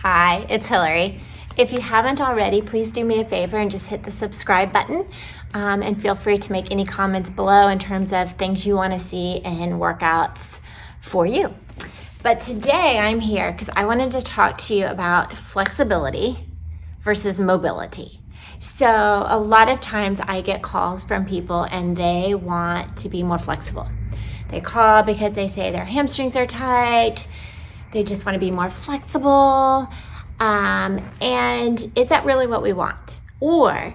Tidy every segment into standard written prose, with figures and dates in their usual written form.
Hi, it's Hillary. If you haven't already, please do me a favor and just hit the subscribe button, and feel free to make any comments below in terms of things you want to see in workouts for you. But today I'm here because I wanted to talk to you about flexibility versus mobility. So a lot of times I get calls from people and they want to be more flexible. They call because they say their hamstrings are tight. They just want to be more flexible. And is that really what we want? Or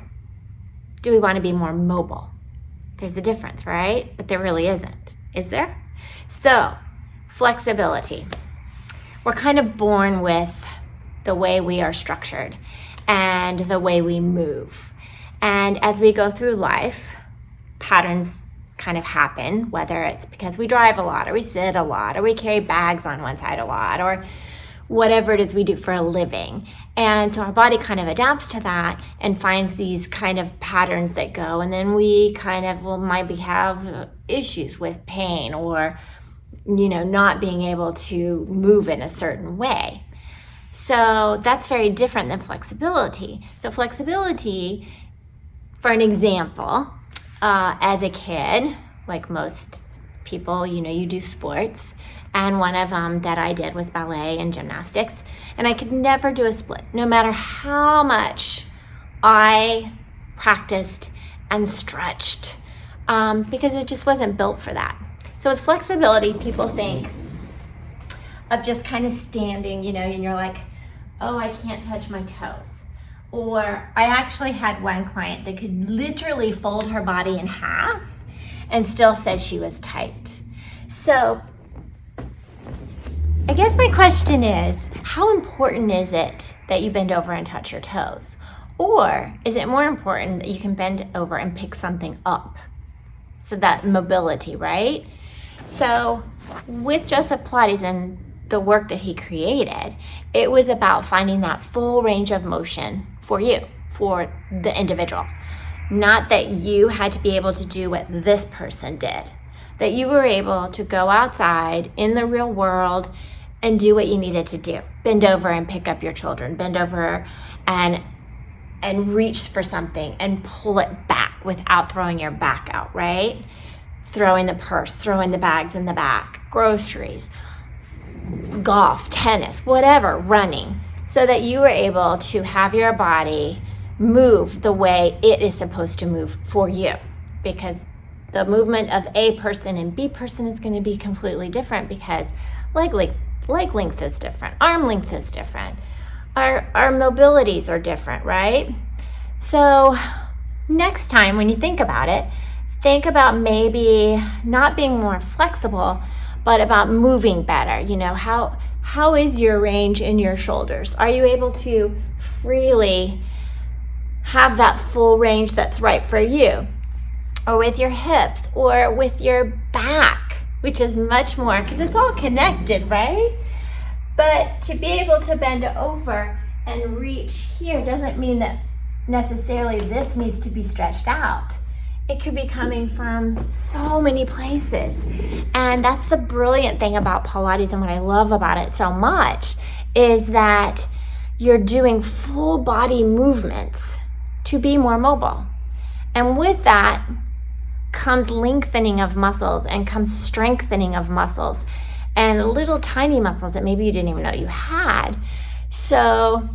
do we want to be more mobile? There's a difference, right? But there really isn't. Is there? So, flexibility. We're kind of born with the way we are structured and the way we move. And as we go through life, patterns kind of happen, whether it's because we drive a lot or we sit a lot or we carry bags on one side a lot or whatever it is we do for a living. And so our body kind of adapts to that and finds these kind of patterns that go, and then we kind of maybe have issues with pain or, not being able to move in a certain way. So that's very different than flexibility. So flexibility, for an example, as a kid, like most people, you do sports. And one of them that I did was ballet and gymnastics. And I could never do a split, no matter how much I practiced and stretched, because it just wasn't built for that. So with flexibility, people think of just kind of standing, and you're like, oh, I can't touch my toes. Or I actually had one client that could literally fold her body in half and still said she was tight. So I guess my question is, how important is it that you bend over and touch your toes? Or is it more important that you can bend over and pick something up? So that mobility, right? So with Joseph Pilates and the work that he created, it was about finding that full range of motion for you, for the individual. Not that you had to be able to do what this person did, that you were able to go outside in the real world and do what you needed to do. Bend over and pick up your children, bend over and reach for something and pull it back without throwing your back out, right? Throwing the purse, throwing the bags in the back, groceries, golf, tennis, whatever, running, so that you were able to have your body move the way it is supposed to move for you, because the movement of A person and B person is going to be completely different, because leg length is different, arm length is different, our mobilities are different, right? So next time when you think about it, think about maybe not being more flexible, but about moving better. How is your range in your shoulders? Are you able to freely have that full range that's right for you? Or with your hips, or with your back, which is much more, because it's all connected, right? But to be able to bend over and reach here doesn't mean that necessarily this needs to be stretched out. It could be coming from so many places. And that's the brilliant thing about Pilates, and what I love about it so much is that you're doing full body movements to be more mobile. And with that comes lengthening of muscles and comes strengthening of muscles and little tiny muscles that maybe you didn't even know you had. So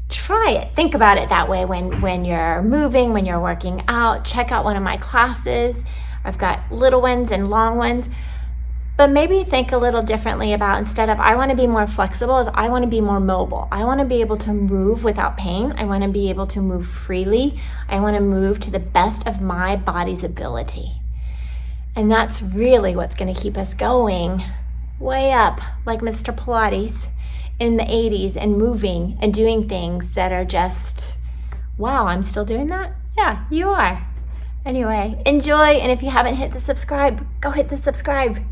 try it. Think about it that way when you're moving, when you're working out. Check out one of my classes. I've got little ones and long ones. But maybe think a little differently about, instead of I want to be more flexible, is I want to be more mobile. I want to be able to move without pain. I want to be able to move freely. I want to move to the best of my body's ability. And that's really what's going to keep us going way up, like Mr. Pilates in the 80s, and moving and doing things that are just, wow, I'm still doing that? Yeah, you are. Anyway, enjoy, and if you haven't hit the subscribe, go hit the subscribe.